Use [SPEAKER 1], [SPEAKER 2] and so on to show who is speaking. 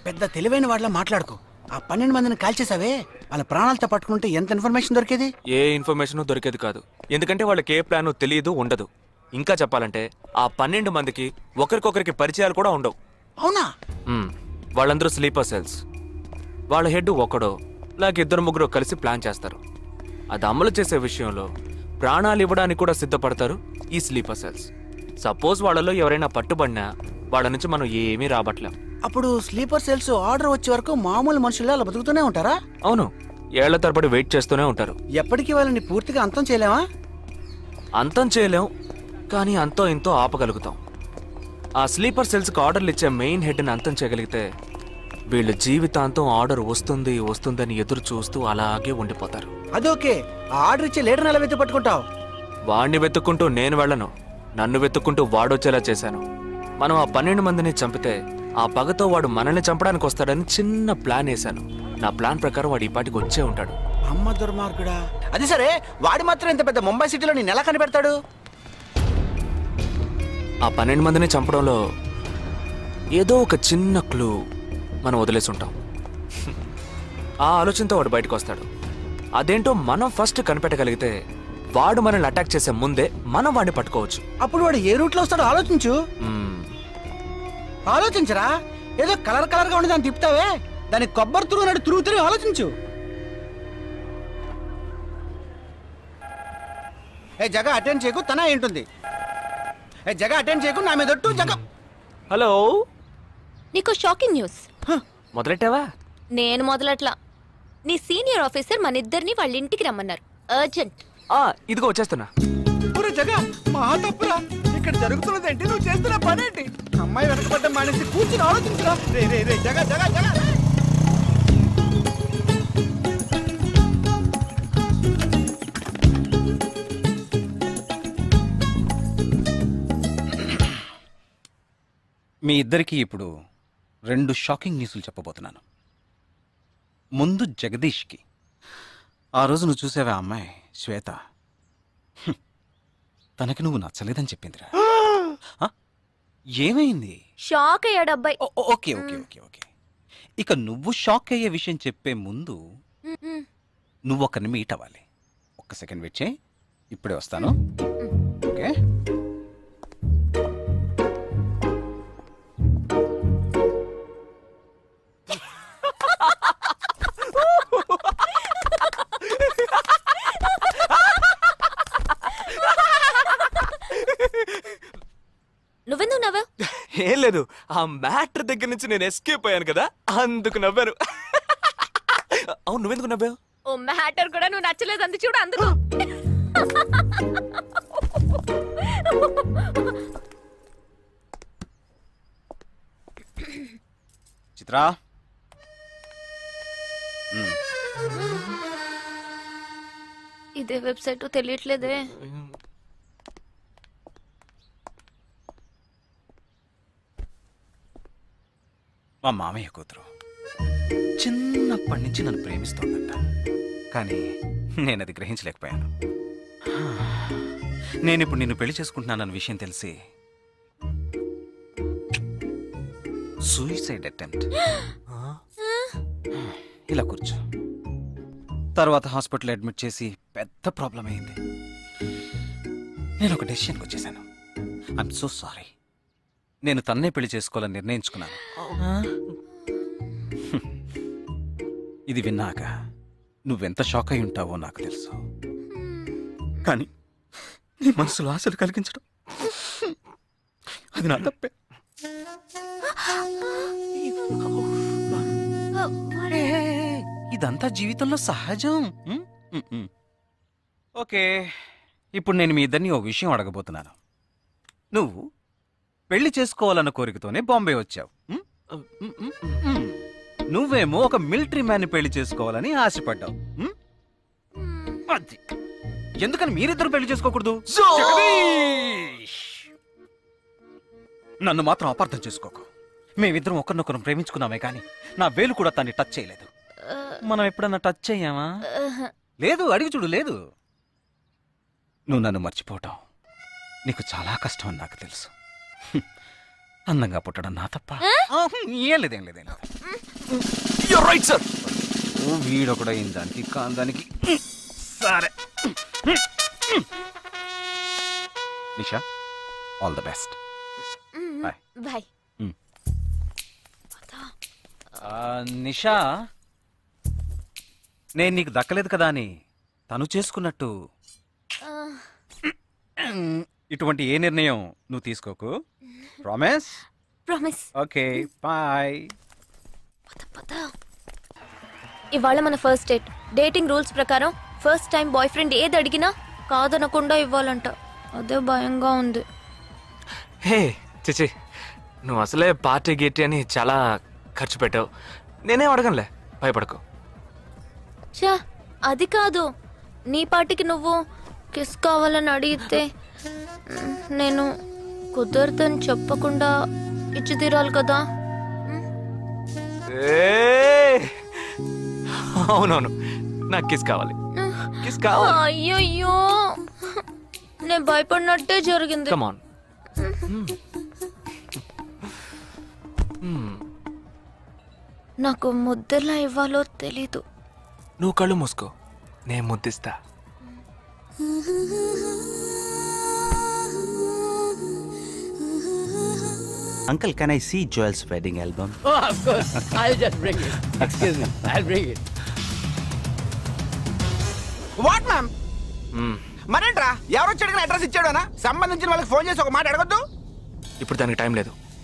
[SPEAKER 1] పెద్ద తెలివైన వాళ్ళ మాట్లాడుకో. ఆ 12 మందిని కాల్చేసావే, వాళ్ళ ప్రాణాలతో పట్టుకుంటే ఎంత ఇన్ఫర్మేషన్ దొరికేది?
[SPEAKER 2] ఏ ఇన్ఫర్మేషన్ దొరికేది కాదు. ఎందుకంటే వాళ్ళకి ఏ ప్లాన్ తెలియదు, ఉండదు. ఇంకా చెప్పాలంటే ఆ 12 మందికి ఒకరికొకరికి పరిచయాలు కూడా ఉండవు.
[SPEAKER 1] అవునా?
[SPEAKER 2] వాళ్ళందరూ స్లీపర్ సెల్స్. వాళ్ళ హెడ్ ఒకడో లేక 2-3 కలిసి ప్లాన్ చేస్తారు. అది అమలు చేసే విషయంలో ప్రాణాలు ఇవ్వడానికి కూడా సిద్ధపడతారు ఈ స్లీపర్ సెల్స్. సపోజ్ వాళ్ళలో ఎవరైనా పట్టుబడినా వాళ్ళ నుంచి మనం ఏమీ రాబట్లేం.
[SPEAKER 1] అప్పుడు స్లీపర్ సెల్స్ ఆర్డర్ వచ్చే వరకు మామూలు మనుషుల్లో అలా బతుకుతూనే ఉంటారా?
[SPEAKER 2] అవును, ఏళ్ల తరబడి వెయిట్ చేస్తూనే ఉంటారు.
[SPEAKER 1] ఎప్పటికీ వాళ్ళని పూర్తిగా అంతం చేయలేమా?
[SPEAKER 2] అంతం చేయలేం, కానీ అంతో ఇంతో ఆపగలుగుతాం. ఆ స్లీపర్ సెల్స్కి ఆర్డర్లు ఇచ్చే మెయిన్ హెడ్ని అంతం చేయగలిగితే వీళ్ళు జీవితాంతం ఆర్డర్ వస్తుందని ఎదురు చూస్తూ అలాగే ఉండిపోతారు.
[SPEAKER 1] అదోకే, ఆ ఆర్డర్ ఇచ్చే లీడర్ని ఎలా వెతుకు పట్టుకుంటావు?
[SPEAKER 2] వాడిని వెతుక్కుంటూ నేను వెళ్ళను, నన్ను వెతుక్కుంటూ వాడొచ్చేలా చేశాను. మనం ఆ 12 మందిని చంపితే ఆ పగతో వాడు మనల్ని చంపడానికి వస్తాడని చిన్న ప్లాన్ వేశాను. నా ప్లాన్ ప్రకారం వాడు ఈ పాటికి వచ్చే ఉంటాడు.
[SPEAKER 1] అమ్మ దుర్మార్గుడా! అది సరే, వాడు మాత్రం ఇంత పెద్ద ముంబై సిటీలో నేను ఎలా కనిపెడతాడు?
[SPEAKER 2] ఆ 12 మందిని చంపడంలో ఏదో ఒక చిన్న క్లూ మనం వదిలేసి ఉంటాం. ఆ ఆలోచనతో వాడు బయటకు వస్తాడు. అదేంటో మనం ఫస్ట్ కనిపెట్టగలిగితే వాడు మనల్ని అటాక్ చేసే ముందే మనం వాడిని పట్టుకోవచ్చు.
[SPEAKER 1] అప్పుడు వాడు ఏ రూట్లో వస్తాడో ఆలోచించు. ఆలోచించరా? ఏదో కలర్ గా ఉండి దాన్ని తిప్పుతావే, దాన్ని కొబ్బరి తురుగు తిరిగి ఆలోచించు. ఏ జగ అటెండ్ చేయకు, తన ఏంటుంది? ఏ జగ అటెండ్ చేయకు, నా మీద జగ.
[SPEAKER 2] హలో,
[SPEAKER 3] నీకు షాకింగ్ న్యూస్.
[SPEAKER 2] మొదలెట్టావా?
[SPEAKER 3] నేను మొదలట్లా. నీ సీనియర్ ఆఫీసర్ మన ఇద్దరిని వాళ్ళ ఇంటికి రమ్మన్నారు, అర్జెంట్.
[SPEAKER 2] ఇదిగో వచ్చేస్తున్నా.
[SPEAKER 1] జగ, మా తప్పురా. ఇక్కడ జరుగుతున్నదేంటి, నువ్వు చేస్తున్న పనేంటి? అమ్మాయి వెనకబడ్డం మానేసి కూర్చుని ఆలోచించరా. రే రే రే జగ జగ జగ.
[SPEAKER 4] మీ ఇద్దరికి ఇప్పుడు 2 షాకింగ్ న్యూస్లు చెప్పబోతున్నాను. ముందు జగదీష్కి. ఆ రోజు నువ్వు చూసావా అమ్మాయి శ్వేత, తనకి నువ్వు నచ్చలేదని చెప్పిందిరా. ఏమైంది?
[SPEAKER 3] షాక్ అయ్యాడు అబ్బాయి.
[SPEAKER 4] ఓకే ఓకే ఓకే ఓకే ఇక నువ్వు షాక్ అయ్యే విషయం చెప్పే ముందు నువ్వు ఒకరిని మీట్ అవ్వాలి. ఒక్క సెకండ్ వెయిట్ చేయి, ఇప్పుడే వస్తాను. ఓకే,
[SPEAKER 3] నువ్వెందుకు నవ్వావు?
[SPEAKER 2] ఏం లేదు, ఆ మ్యాటర్ దగ్గర నుంచి నేను ఎస్కేప్ అయ్యాను కదా, అందుకు నవ్వాను. అవును, నువ్వెందుకు నవ్వావు?
[SPEAKER 3] ఓ మ్యాటర్ కూడా నువ్వు నచ్చలేదు అంది చూడు, అందుకు.
[SPEAKER 4] చిత్రా,
[SPEAKER 3] ఇదే వెబ్సైట్ తెలియట్లేదే.
[SPEAKER 4] మా మామయ్య కూతురు చిన్నప్పటి నుంచి నన్ను ప్రేమిస్తోందంట, కానీ నేను అది గ్రహించలేకపోయాను. నేనిప్పుడు నిన్ను పెళ్లి చేసుకుంటున్నానన్న విషయం తెలిసి సూసైడ్ అటెంప్ట్. ఇలా కూర్చో. తర్వాత హాస్పిటల్ అడ్మిట్ చేసి పెద్ద ప్రాబ్లం అయింది. నేను ఒక డెసిషన్కి వచ్చేసాను. I'm so sorry. నేను తన్నే పెళ్లి చేసుకోవాలని నిర్ణయించుకున్నాను. ఇది విన్నాక నువ్వెంత షాక్ అయి ఉంటావో నాకు తెలుసు, కానీ నీ మనసులో ఆశలు కలిగించడం అది నా తప్పే. ఇదంతా జీవితంలో సహజం. ఓకే, ఇప్పుడు నేను మీ ఇద్దరిని ఓ విషయం అడగబోతున్నాను. నువ్వు పెళ్లి చేసుకోవాలన్న కోరికతోనే బాంబే వచ్చావు. నువ్వేమో ఒక మిలిటరీ మ్యాన్ పెళ్లి చేసుకోవాలని ఆశపడ్డావు. ఎందుకని మీరిద్దరు పెళ్లి చేసుకోకూడదు? నన్ను మాత్రం అపార్థం చేసుకోకు. మేమిద్దరం ఒకరినొకరు ప్రేమించుకున్నామే కానీ నా వేలు కూడా తన్ని టచ్ చేయలేదు. మనం ఎప్పుడన్నా టచ్ అయ్యామా? లేదు, అడిగి చూడు. లేదు. నువ్వు నన్ను మర్చిపోవటం నీకు చాలా కష్టం అని నాకు తెలుసు. అందంగా పుట్టడం నా తప్ప ఏం లేదేం లేదేం లేదు.
[SPEAKER 2] You're right, sir.
[SPEAKER 4] వీడొకడు అయిన దానికి కాందానికి. సరే Nisha, all the best. Bye.
[SPEAKER 3] Bye.
[SPEAKER 4] Nisha, నేను నీకు దక్కలేదు కదా అని తను చేసుకున్నట్టు ఇటువంటి ఏ నిర్ణయం నువ్వు తీసుకోకు. ప్రామిస్?
[SPEAKER 3] ప్రామిస్.
[SPEAKER 4] Okay, bye.
[SPEAKER 3] ఇవాళ మన ఫస్ట్ డేట్. డేటింగ్ రూల్స్ ప్రకారం ఫస్ట్ టైం బాయ్ ఫ్రెండ్ ఏది అడిగినా కాదనకుండా ఇవ్వాలంట. అదే భయంగా ఉంది.
[SPEAKER 2] హే చిచి, నువ్వు అసలే పార్టీ గీటీ అని చాలా ఖర్చు పెట్టావు. నేనేం అడగనులే, భయపడకు.
[SPEAKER 3] చా, అది కాదు. నీ పార్టీకి నువ్వు కిస్ కావాలని అడిగితే నేను కుదరదని చెప్పకుండా ఇచ్చి తీరాలి కదా.
[SPEAKER 2] అవునవును, నాకు కిస్ కావాలి. కిస్ కావాలి.
[SPEAKER 3] అయ్యయ్యో, నేను భయపడినట్టే జరిగింది.
[SPEAKER 2] Come on.
[SPEAKER 3] నాకు ముద్దెలా ఇవ్వాలో తెలీదు.
[SPEAKER 2] నువ్వు కళ్ళు మూసుకో, నేను ముద్దిస్తా.
[SPEAKER 5] Uncle, can I see Joel's wedding album?
[SPEAKER 6] Oh, of course. I'll just bring it. Excuse me. I'll bring it.
[SPEAKER 1] What ma'am? మరేంట్రా, ఎవరు వచ్చాడు అడ్రస్ ఇచ్చాడు అన్న? సంబంధించిన వాళ్ళకి ఫోన్ చేసి ఒక మాట అడగొద్దు.
[SPEAKER 2] ఇప్పుడు దానికి టైం లేదు.